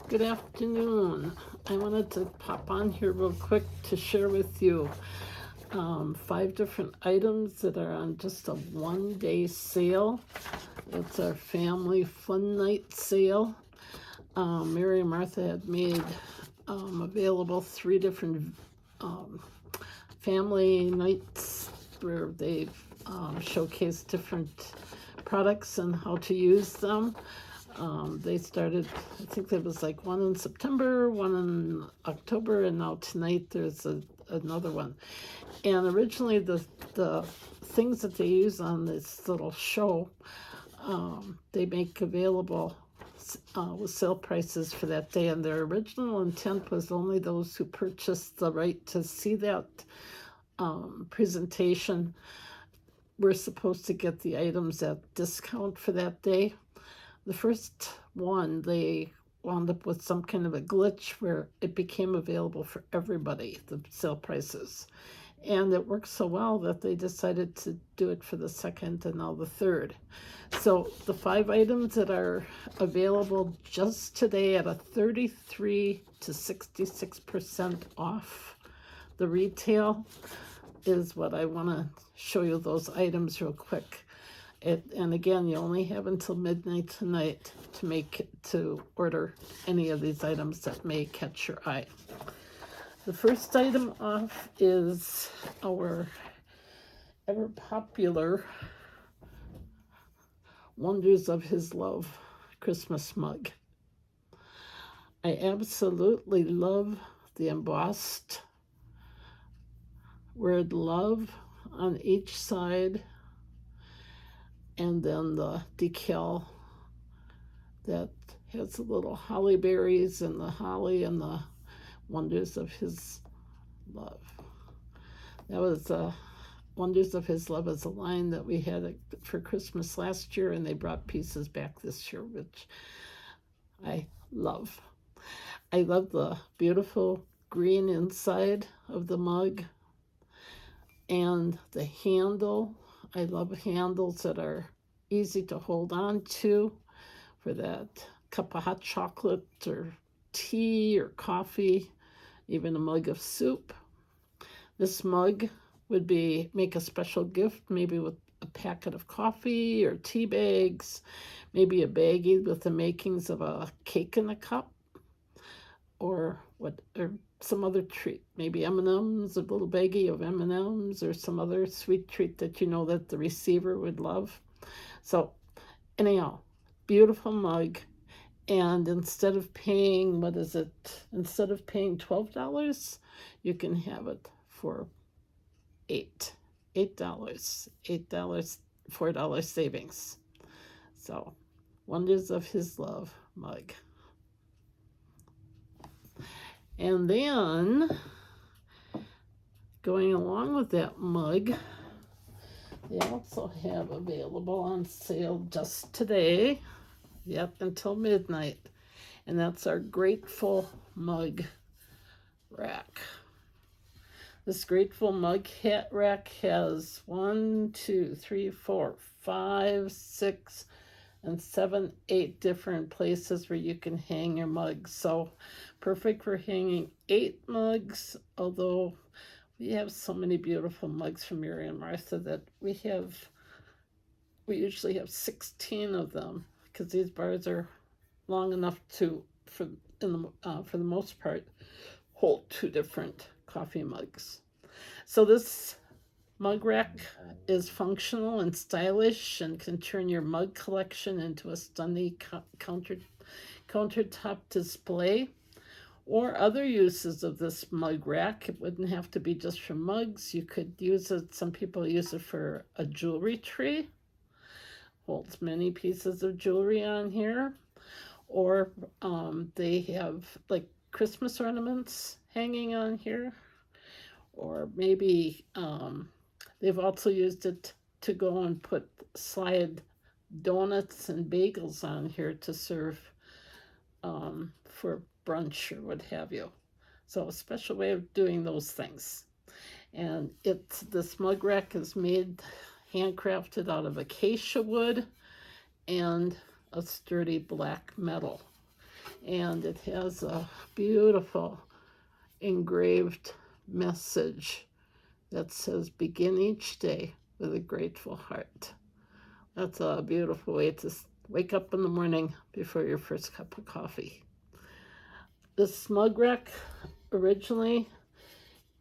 Good afternoon. I wanted to pop on here real quick to share with you 5 different items that are on just a 1-day sale. It's our family fun night sale. Mary and Martha had made available 3 different family nights where they've showcased different products and how to use them. They started, I think there was like one in September, one in October, and now tonight there's another one. And originally the things that they use on this little show, they make available with sale prices for that day. And their original intent was only those who purchased the right to see that presentation were supposed to get the items at discount for that day. The first one, they wound up with some kind of a glitch where it became available for everybody, the sale prices. And it worked so well that they decided to do it for the second and now the third. So the 5 items that are available just today at a 33 to 66% off the retail is what I want to show you those items real quick. And again, you only have until midnight tonight to order any of these items that may catch your eye. The first item off is our ever popular Wonders of His Love Christmas mug. I absolutely love the embossed word love on each side, and then the decal that has the little holly berries and the holly and the Wonders of His Love. That was Wonders of His Love is a line that we had for Christmas last year, and they brought pieces back this year, which I love. I love the beautiful green inside of the mug and the handle. I love handles that are easy to hold on to for that cup of hot chocolate or tea or coffee, even a mug of soup. This mug would make a special gift, maybe with a packet of coffee or tea bags, maybe a baggie with the makings of a cake in a cup, or some other treat, maybe M&Ms, a little baggie of M&Ms, or some other sweet treat that you know that the receiver would love. So anyhow, beautiful mug. And instead of paying, instead of paying $12, you can have it for $8, $4 savings. So Wonders of His Love mug. And then going along with that mug, they also have available on sale just today, until midnight, and that's our Grateful Mug Rack. This Grateful Mug hat rack has 1, 2, 3, 4, 5, 6, and 7, 8 different places where you can hang your mugs. So perfect for hanging 8 mugs, although we have so many beautiful mugs from Mary and Martha that we usually have 16 of them, because these bars are long enough for the most part, hold 2 different coffee mugs. So this mug rack is functional and stylish and can turn your mug collection into a stunning countertop display. Or other uses of this mug rack. It wouldn't have to be just for mugs. You could use it, some people use it for a jewelry tree. Holds many pieces of jewelry on here. Or they have like Christmas ornaments hanging on here. Or maybe they've also used it to go and slide donuts and bagels on here to serve for brunch or what have you. So a special way of doing those things. And this mug rack is handcrafted out of acacia wood and a sturdy black metal. and it has a beautiful engraved message that says, "Begin each day with a grateful heart." That's a beautiful way to wake up in the morning before your first cup of coffee. This mug rack originally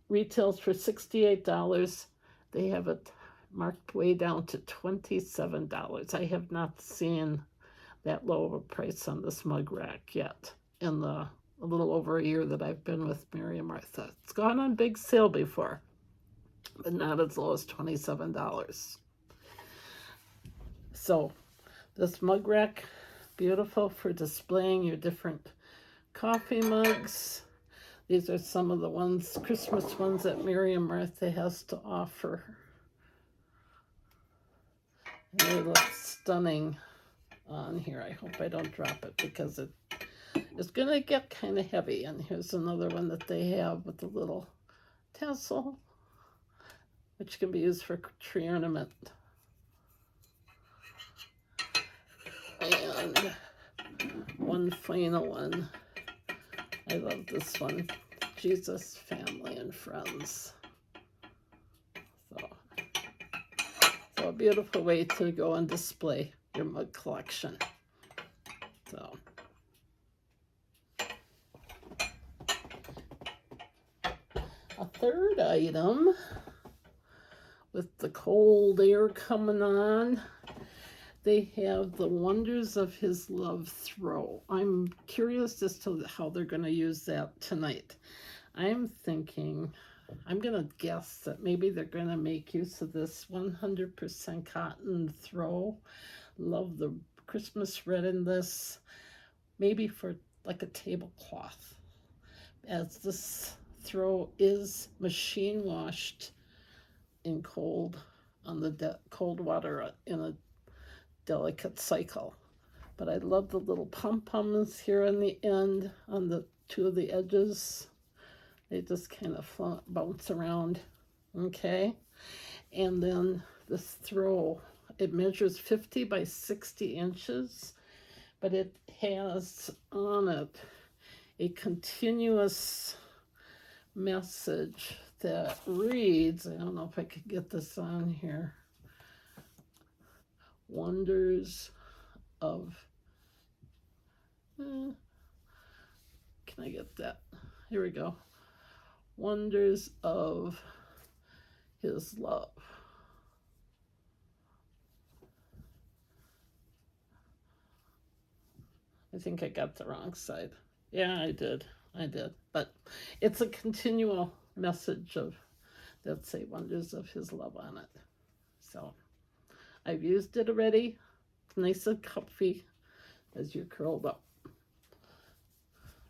retails for $68. They have it marked way down to $27. I have not seen that low of a price on this mug rack yet in the a little over a year that I've been with Mary and Martha. It's gone on big sale before, but not as low as $27. So this mug rack, beautiful for displaying your different coffee mugs. These are some of the ones, Christmas ones, that Mary and Martha has to offer. And they look stunning on here. I hope I don't drop it because it's going to get kind of heavy. And here's another one that they have with a little tassel, which can be used for tree ornament. And one final one. I love this one. Jesus, Family, and Friends. So a beautiful way to go and display your mug collection. So a third item, with the cold air coming on, they have the Wonders of His Love throw. I'm curious as to how they're going to use that tonight. I'm thinking, I'm going to guess that maybe they're going to make use of this 100% cotton throw. Love the Christmas red in this. Maybe for like a tablecloth, as this throw is machine washed in cold on the cold water in a delicate cycle. But I love the little pom-poms here on the end, on the two of the edges. They just kind of bounce around. Okay, and then this throw, it measures 50 by 60 inches, but it has on it a continuous message that reads, I don't know if I could get this on here, Wonders of, can I get that? Here we go. Wonders of His Love. I think I got the wrong side. Yeah, I did. But it's a continual message of that say Wonders of His Love on it. So I've used it already. It's nice and comfy as you're curled up,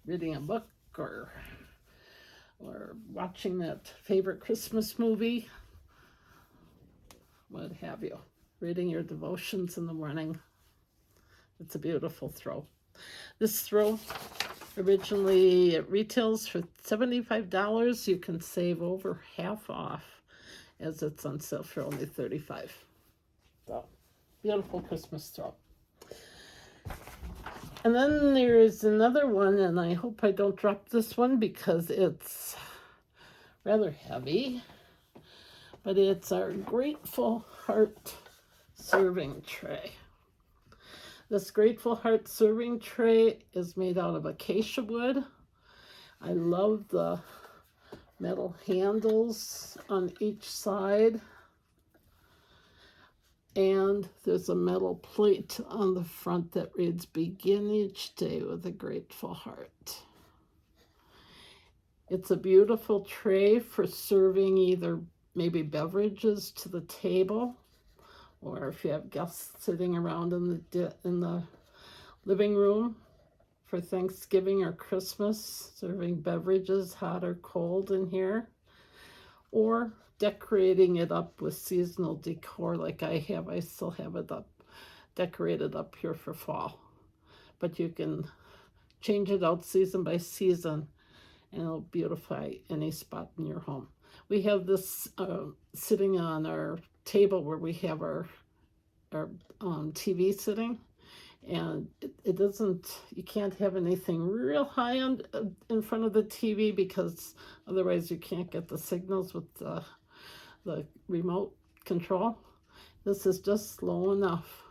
reading a book or watching that favorite Christmas movie, what have you, reading your devotions in the morning. It's a beautiful throw. This throw, originally it retails for $75. You can save over half off as it's on sale for only $35. So, beautiful Christmas throw. And then there's another one, and I hope I don't drop this one because it's rather heavy, but it's our Grateful Heart serving tray. This Grateful Heart serving tray is made out of acacia wood. I love the metal handles on each side. And there's a metal plate on the front that reads, "Begin each day with a grateful heart." It's a beautiful tray for serving either maybe beverages to the table, or if you have guests sitting around in the living room for Thanksgiving or Christmas, serving beverages, hot or cold, in here, or decorating it up with seasonal decor like I have. I still have it up, decorated up here for fall. But you can change it out season by season, and it'll beautify any spot in your home. We have this sitting on our table where we have our TV sitting, And it doesn't, you can't have anything real high on in front of the TV because otherwise you can't get the signals with the remote control. This is just low enough,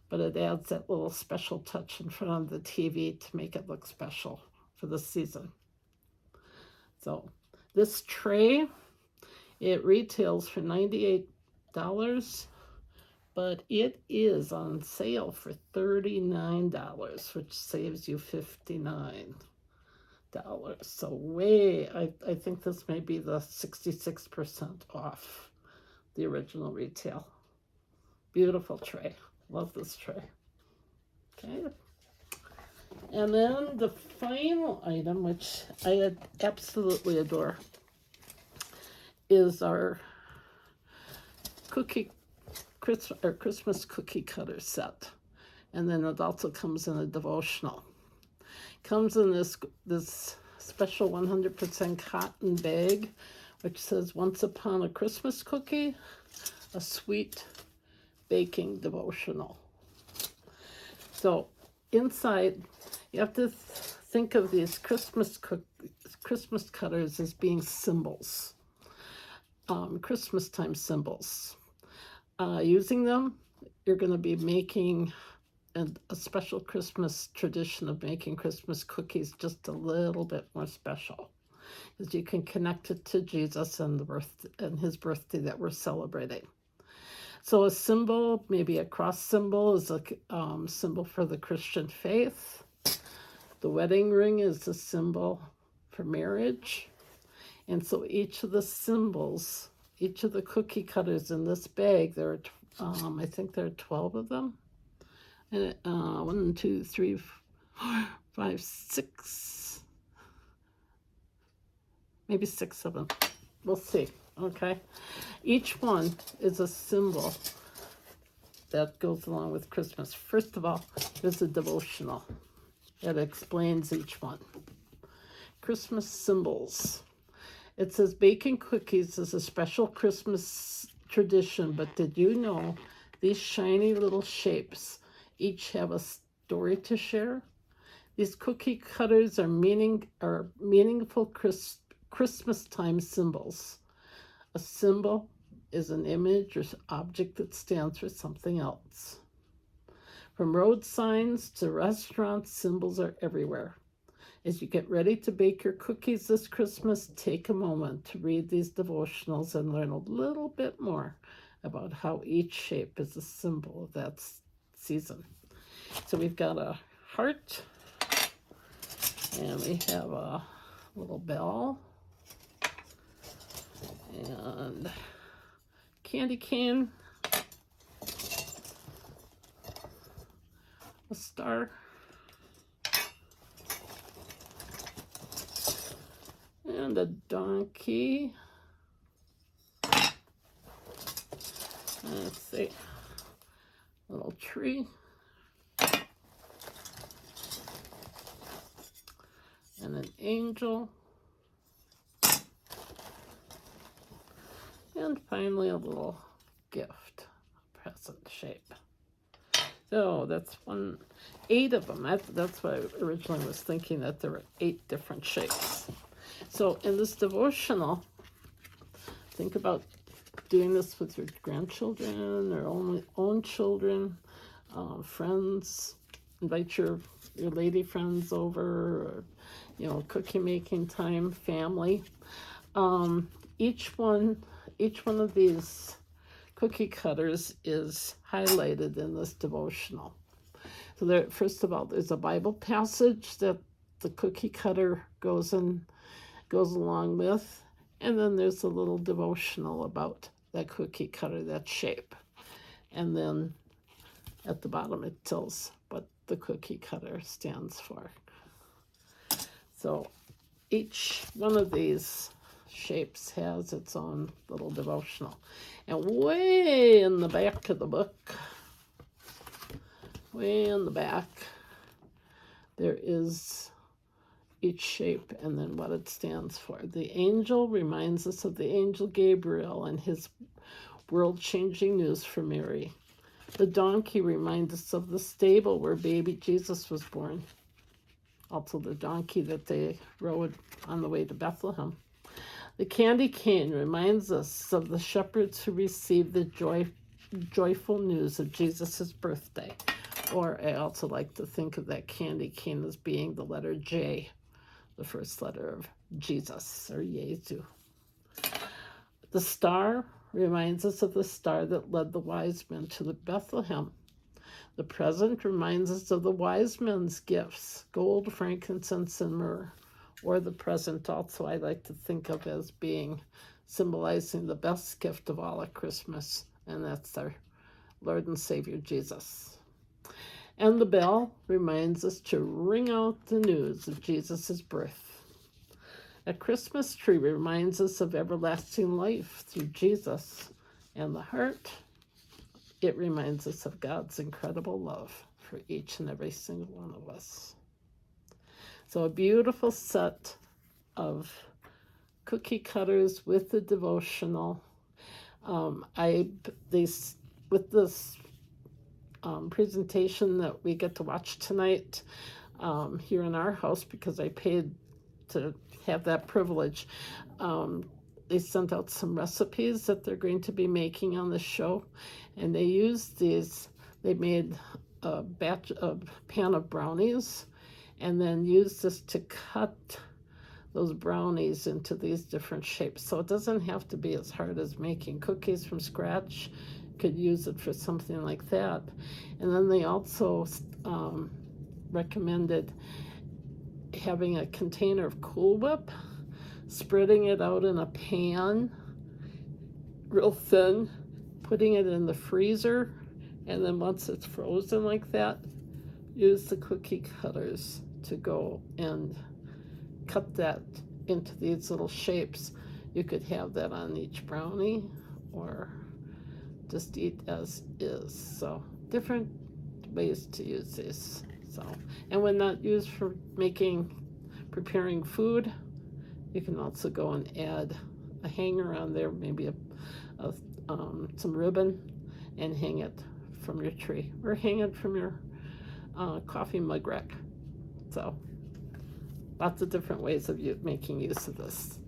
but it adds that little special touch in front of the TV to make it look special for the season. So this tray, it retails for $98, but it is on sale for $39, which saves you $59. So way, I think this may be the 66% off the original retail. Beautiful tray. Love this tray. Okay. And then the final item, which I absolutely adore, is our Christmas cookie cutter set. And then it also comes in a devotional. Comes in this special 100% cotton bag, which says, "Once upon a Christmas cookie, a sweet baking devotional." So inside, you have to think of these Christmas cutters as being symbols, Christmas time symbols. Using them, you're going to be making a special Christmas tradition of making Christmas cookies just a little bit more special, because you can connect it to Jesus and his birthday that we're celebrating. So a symbol, maybe a cross symbol, is a symbol for the Christian faith. The wedding ring is a symbol for marriage. And so each of the symbols, each of the cookie cutters in this bag, I think there are 12 of them. And 1, 2, 3, 4, 5, 6, maybe 6 of them. We'll see. Okay. Each one is a symbol that goes along with Christmas. First of all, there's a devotional that explains each one. Christmas symbols. It says baking cookies is a special Christmas tradition, but did you know these shiny little shapes each have a story to share? These cookie cutters are meaningful Christmas time symbols. A symbol is an image or object that stands for something else. From road signs to restaurants, symbols are everywhere. As you get ready to bake your cookies this Christmas, take a moment to read these devotionals and learn a little bit more about how each shape is a symbol of that season. So we've got a heart, and we have a little bell, and candy cane, a star, and a donkey. Let's see, little tree, and an angel, and finally a little gift, present shape. So that's 8 of them. That's what I originally was thinking, that there were 8 different shapes. So in this devotional, think about doing this with your grandchildren or own children, friends. Invite your lady friends over, or cookie making time, family. Each one of these cookie cutters is highlighted in this devotional. So there, first of all, there's a Bible passage that the cookie cutter goes along with, and then there's a little devotional about that cookie cutter, that shape. And then at the bottom it tells what the cookie cutter stands for. So each one of these shapes has its own little devotional. And way in the back of the book, way in the back, there is each shape and then what it stands for. The angel reminds us of the angel Gabriel and his world-changing news for Mary. The donkey reminds us of the stable where baby Jesus was born. Also the donkey that they rode on the way to Bethlehem. The candy cane reminds us of the shepherds who received the joyful news of Jesus' birthday. Or I also like to think of that candy cane as being the letter J, the first letter of Jesus or Jesu. The star reminds us of the star that led the wise men to the Bethlehem. The present reminds us of the wise men's gifts, gold, frankincense, and myrrh. Or the present also I like to think of as being symbolizing the best gift of all at Christmas, and that's our Lord and Savior Jesus. And the bell reminds us to ring out the news of Jesus' birth. A Christmas tree reminds us of everlasting life through Jesus. And the heart, it reminds us of God's incredible love for each and every single one of us. So a beautiful set of cookie cutters with the devotional. With this presentation that we get to watch tonight here in our house, because I paid to have that privilege, they sent out some recipes that they're going to be making on the show, and they used these. They made a pan of brownies, and then used this to cut those brownies into these different shapes. So it doesn't have to be as hard as making cookies from scratch. You could use it for something like that. And then they also recommended having a container of Cool Whip, spreading it out in a pan real thin, putting it in the freezer, and then once it's frozen like that, use the cookie cutters to go and cut that into these little shapes. You could have that on each brownie or just eat as is. So different ways to use these. So, and when not used for preparing food, you can also go and add a hanger on there, maybe some ribbon, and hang it from your tree, or hang it from your coffee mug rack. So lots of different ways of making use of this.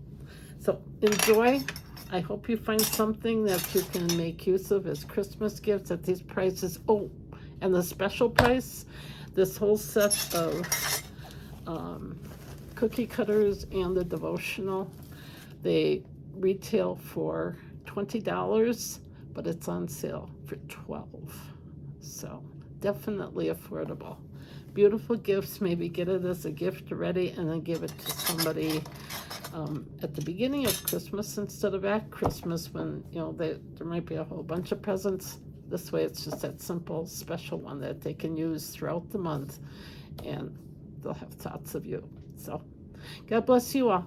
So enjoy. I hope you find something that you can make use of as Christmas gifts at these prices. Oh, and the special price, this whole set of cookie cutters and the devotional, they retail for $20, but it's on sale for $12. So definitely affordable. Beautiful gifts. Maybe get it as a gift already and then give it to somebody at the beginning of Christmas instead of at Christmas, when there might be a whole bunch of presents. This way it's just that simple special one that they can use throughout the month, and they'll have thoughts of you. So God bless you all.